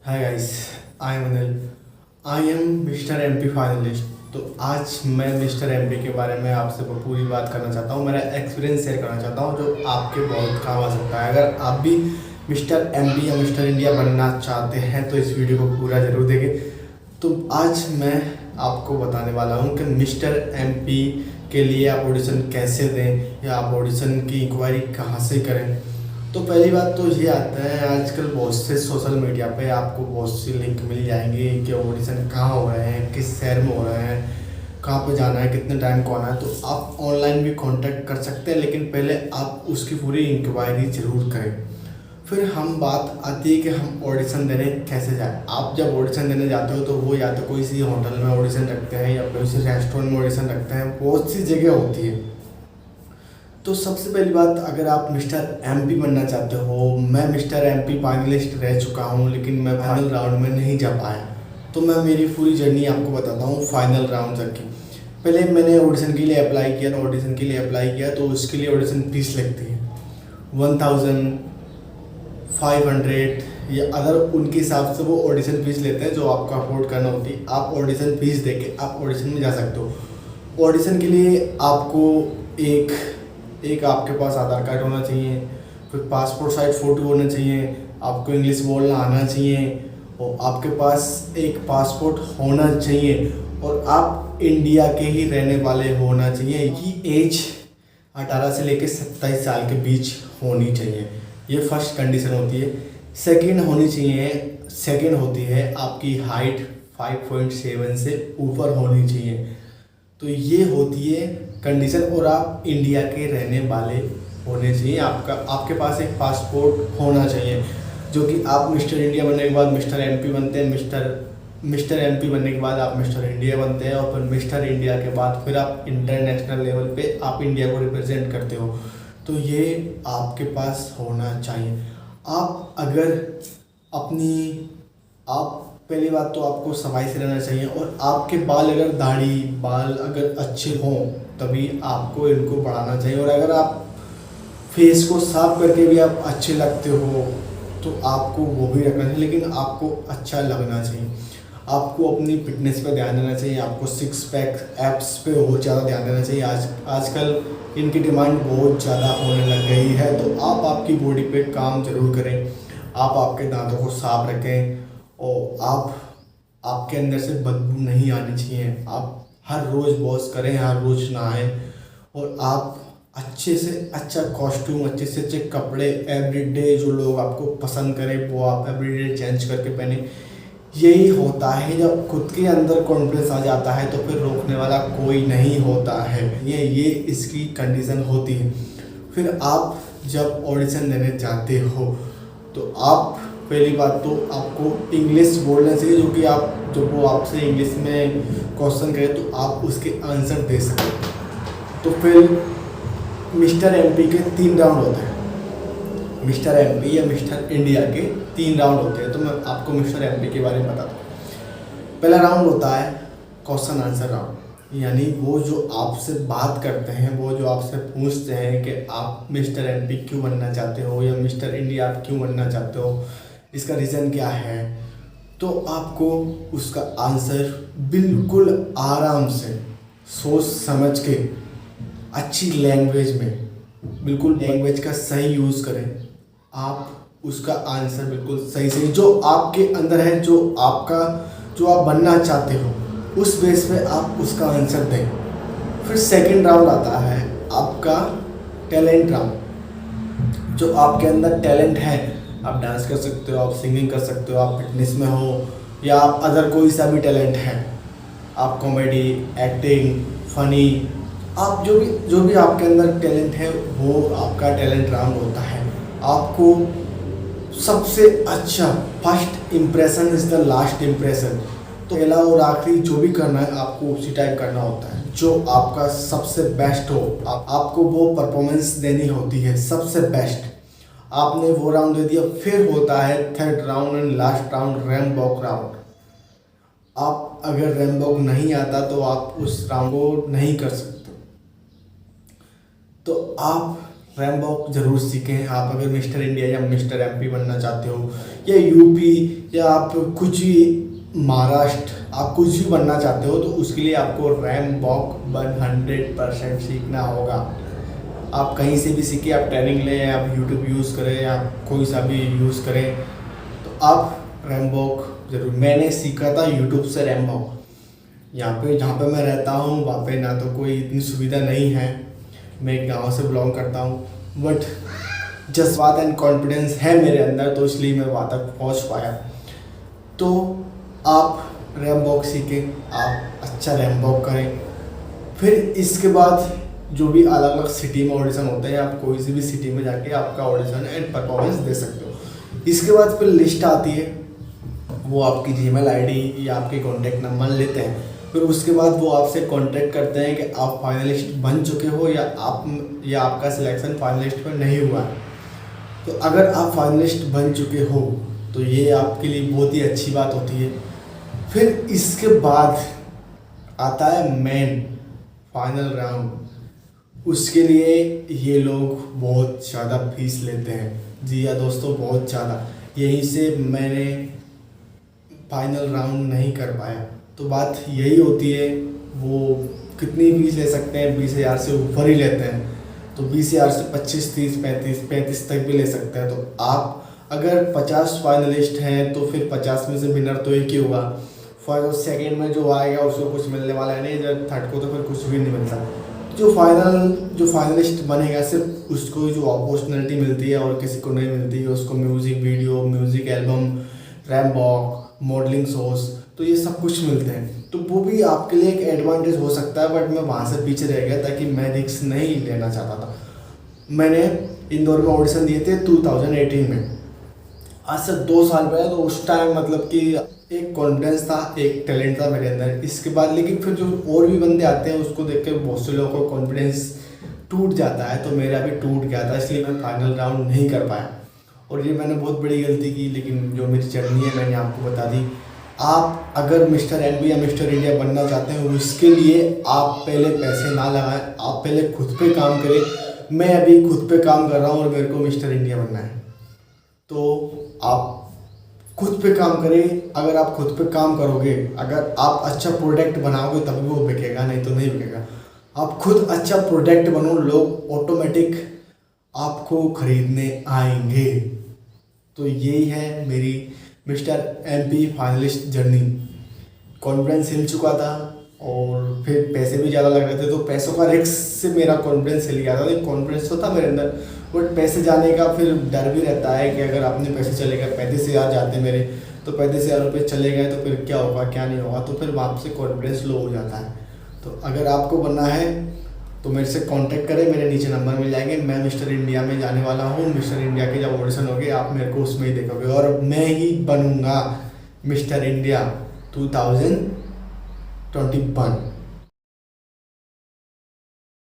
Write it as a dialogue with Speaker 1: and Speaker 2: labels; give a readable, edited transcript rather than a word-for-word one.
Speaker 1: Hi guys, I am Anil. I am mister MP finalist. तो आज मैं मिस्टर एमपी के बारे में आपसे पूरी बात करना चाहता हूँ, मेरा एक्सपीरियंस शेयर करना चाहता हूँ जो आपके बहुत काम आ सकता है। अगर आप भी मिस्टर एमपी या मिस्टर इंडिया बनना चाहते हैं तो इस वीडियो को पूरा ज़रूर देखें। तो आज मैं आपको बताने वाला हूँ कि मिस्टर एमपी के लिए आप ऑडिशन कैसे दें या आप ऑडिशन की इंक्वायरी कहाँ से करें। तो पहली बात तो ये आता है, आजकल बहुत से सोशल मीडिया पे आपको बहुत सी लिंक मिल जाएंगी कि ऑडिशन कहाँ हो रहे हैं, किस शहर में हो रहे हैं, कहाँ पे जाना है, कितने टाइम को आना है। तो आप ऑनलाइन भी कांटेक्ट कर सकते हैं, लेकिन पहले आप उसकी पूरी इंक्वायरी ज़रूर करें। फिर हम बात आती है कि हम ऑडिशन देने कैसे जाएं। आप जब ऑडिशन देने जाते हो तो वो या तो कोई सी होटल में ऑडिशन रखते हैं या कोई सी रेस्टोरेंट में ऑडिशन रखते हैं, बहुत सी जगह होती है। तो सबसे पहली बात, अगर आप मिस्टर एमपी बनना चाहते हो, मैं मिस्टर एमपी फाइनलिस्ट रह चुका हूँ लेकिन मैं फाइनल राउंड में नहीं जा पाया। तो मैं मेरी पूरी जर्नी आपको बताता हूँ फाइनल राउंड तक की। पहले मैंने ऑडिशन के लिए अप्लाई किया, तो उसके लिए ऑडिशन फीस लगती है 1500 या अदर उनके हिसाब से वो ऑडिशन फीस लेते हैं जो आपको अफोर्ड करना होती है। आप ऑडिशन फीस दे के आप ऑडिशन में जा सकते हो। ऑडिशन के लिए आपको एक एक आपके पास आधार कार्ड होना चाहिए, फिर पासपोर्ट साइज फ़ोटो होना चाहिए, आपको इंग्लिश बोलना आना चाहिए और आपके पास एक पासपोर्ट होना चाहिए और आप इंडिया के ही रहने वाले होना चाहिए। ये एज 18 से लेकर 27 साल के बीच होनी चाहिए, ये फर्स्ट कंडीशन होती है। सेकंड होती है आपकी हाइट 5.7 से ऊपर होनी चाहिए। तो ये होती है कंडीशन, और आप इंडिया के रहने वाले होने चाहिए। आपके पास एक पासपोर्ट होना चाहिए, जो कि आप मिस्टर इंडिया बनने के बाद मिस्टर एमपी बनते हैं। मिस्टर एमपी बनने के बाद आप मिस्टर इंडिया बनते हैं और फिर मिस्टर इंडिया के बाद फिर आप इंटरनेशनल लेवल पे आप इंडिया को रिप्रेजेंट करते हो। तो ये आपके पास होना चाहिए। आप अगर अपनी आप पहली बात तो आपको सफाई से रहना चाहिए, और आपके बाल अगर अच्छे हों तभी आपको इनको बढ़ाना चाहिए। और अगर आप फेस को साफ करके भी आप अच्छे लगते हो तो आपको वो भी रखना चाहिए, लेकिन आपको अच्छा लगना चाहिए। आपको अपनी फिटनेस पे ध्यान देना चाहिए, आपको सिक्स पैक एप्स पे बहुत ज़्यादा ध्यान देना चाहिए। आजकल इनकी डिमांड बहुत ज़्यादा होने लग गई है, तो आप आपकी बॉडी पे काम ज़रूर करें। आप आपके दांतों को साफ रखें और आपके अंदर से बदबू नहीं आनी चाहिए। आप हर रोज़ वॉश करें, हर रोज़ नहाएं, और आप अच्छे से अच्छा कॉस्ट्यूम, अच्छे से अच्छे कपड़े एवरीडे जो लोग आपको पसंद करें वो आप एवरीडे चेंज करके पहने। यही होता है, जब खुद के अंदर कॉन्फिडेंस आ जाता है तो फिर रोकने वाला कोई नहीं होता है। ये इसकी कंडीशन होती है। फिर आप जब ऑडिशन देने जाते हो तो आप पहली बात तो आपको इंग्लिश बोलना चाहिए, जो कि आप जब वो आपसे इंग्लिश में क्वेश्चन करे तो आप उसके आंसर दे सकें। तो फिर मिस्टर एमपी के 3 राउंड होते हैं। मिस्टर एमपी या मिस्टर इंडिया के 3 राउंड होते हैं। तो मैं आपको मिस्टर एमपी के बारे में बताता हूँ। पहला राउंड होता है क्वेश्चन आंसर राउंड, यानी वो जो आपसे बात करते हैं, वो जो आपसे पूछते हैं कि आप मिस्टर एमपी क्यों बनना चाहते हो या मिस्टर इंडिया आप क्यों बनना चाहते हो, इसका रीज़न क्या है। तो आपको उसका आंसर बिल्कुल आराम से सोच समझ के अच्छी लैंग्वेज में, बिल्कुल लैंग्वेज का सही यूज़ करें। आप उसका आंसर बिल्कुल सही जो आपके अंदर है, जो आप बनना चाहते हो, उस बेस पे आप उसका आंसर दें। फिर सेकंड राउंड आता है आपका टैलेंट राउंड। जो आपके अंदर टैलेंट है, आप डांस कर सकते हो, आप सिंगिंग कर सकते हो, आप फिटनेस में हो, या आप अदर कोई सा भी टैलेंट है, आप कॉमेडी, एक्टिंग, फनी, आप जो भी आपके अंदर टैलेंट है वो आपका टैलेंट राउंड होता है। आपको सबसे अच्छा, first impression is the last impression. तो पहला और आखिरी जो भी करना है आपको उसी टाइप करना होता है, जो आपका सबसे बेस्ट हो। आपको वो परफॉर्मेंस देनी होती है सबसे बेस्ट। आपने वो राउंड दे दिया, फिर होता है third round and last round, ramp walk round. आप अगर रैंप वॉक नहीं आता तो आप उस राउंड को नहीं कर सकते। तो आप रैम्बॉक ज़रूर सीखें। आप अगर मिस्टर इंडिया या मिस्टर एमपी बनना चाहते हो, या यूपी, या आप कुछ भी, महाराष्ट्र, आप कुछ भी बनना चाहते हो, तो उसके लिए आपको रैम्बॉक 100% सीखना होगा। आप कहीं से भी सीखिए, आप ट्रेनिंग लें, आप यूट्यूब यूज़ करें, आप कोई सा भी यूज़ करें, तो आप रैम्बॉक ज़रूर। मैंने सीखा था यूट्यूब से रैम्बॉक। यहाँ पे जहाँ पे मैं रहता हूँ वहाँ पे ना तो कोई इतनी सुविधा नहीं है, मैं एक गाँव से बिलोंग करता हूँ, बट जज्बात एंड कॉन्फिडेंस है मेरे अंदर, तो इसलिए मैं वहाँ तक पहुँच पाया। तो आप रैम्बॉक सीखें, आप अच्छा रैम्बॉक करें। फिर इसके बाद जो भी अलग अलग सिटी में ऑडिशन होते हैं, आप कोई सी भी सिटी में जाके आपका ऑडिशन एंड परफॉर्मेंस दे सकते हो। इसके बाद फिर लिस्ट आती है, वो आपकी जीमेल आईडी या आपके कॉन्टैक्ट नंबर लेते हैं। फिर उसके बाद वो आपसे कांटेक्ट करते हैं कि आप फाइनलिस्ट बन चुके हो या आपका सिलेक्शन फाइनलिस्ट में नहीं हुआ है। तो अगर आप फाइनलिस्ट बन चुके हो तो ये आपके लिए बहुत ही अच्छी बात होती है। फिर इसके बाद आता है मेन फाइनल राउंड। उसके लिए ये लोग बहुत ज़्यादा फीस लेते हैं। जी हाँ दोस्तों, बहुत ज़्यादा। यहीं से मैंने फाइनल राउंड नहीं कर पाया। तो बात यही होती है, वो कितनी फीस ले सकते हैं, 20,000 से ऊपर ही लेते हैं। तो 20,000 से 25, 30, 35 तक भी ले सकते हैं। तो आप अगर 50 फाइनलिस्ट हैं तो फिर 50 में से विनर तो एक ही होगा। फर्स्ट सेकंड में जो आएगा उसको कुछ मिलने वाला है नहीं, जब थर्ड को तो फिर कुछ भी नहीं मिलता। जो फाइनलिस्ट बनेगा सिर्फ उसको जो अपॉर्चुनिटी मिलती है और किसी को नहीं मिलती है। उसको music video, music album, ramp walk, modelling shows, तो ये सब कुछ मिलते हैं। तो वो भी आपके लिए एक एडवांटेज हो सकता है, बट मैं वहाँ से पीछे रह गया ताकि मैं रिस्क नहीं लेना चाहता था। मैंने इंदौर में ऑडिशन दिए थे 2018 में, आज से 2 साल पहले। तो उस टाइम मतलब कि एक कॉन्फिडेंस था, एक टैलेंट था मेरे अंदर। इसके बाद लेकिन फिर जो और भी बंदे आते हैं उसको देख के बहुत से लोगों को कॉन्फिडेंस टूट जाता है, तो मेरा भी टूट गया था, इसलिए मैं फाइनल राउंड नहीं कर पाया। और ये मैंने बहुत बड़ी गलती की, लेकिन जो मेरी जर्नी है मैंने आपको बता दी। आप अगर मिस्टर एमपी या मिस्टर इंडिया बनना चाहते हैं, उसके लिए आप पहले पैसे ना लगाएं, आप पहले खुद पे काम करें। मैं अभी खुद पे काम कर रहा हूँ और मेरे को मिस्टर इंडिया बनना है, तो आप खुद पे काम करें। अगर आप खुद पे काम करोगे, अगर आप अच्छा प्रोडक्ट बनाओगे तभी वो बिकेगा, नहीं तो नहीं बिकेगा। आप खुद अच्छा प्रोडक्ट बनो, लोग ऑटोमेटिक आपको खरीदने आएंगे। तो यही है मेरी mister MP finalist journey. Confidence हिल चुका था और फिर पैसे भी ज़्यादा लग रहे थे, तो पैसों का रिस्क से मेरा कॉन्फिडेंस हिल गया था। तो कॉन्फिडेंस तो था मेरे अंदर, बट पैसे जाने का फिर डर भी रहता है कि अगर अपने पैसे चले गए, 35,000 जाते मेरे, तो 35,000 रुपये चले गए तो फिर क्या होगा क्या नहीं होगा, तो फिर वहाँ से कॉन्फिडेंस लो हो जाता है। तो अगर आपको बनना है तो मेरे से कांटेक्ट करें, मेरे नीचे नंबर मिल जाएंगे। मैं मिस्टर इंडिया में जाने वाला हूँ। मिस्टर इंडिया के जब ऑडिशन होगी आप मेरे को उसमें ही देखोगे, और मैं ही बनूँगा मिस्टर इंडिया 2021।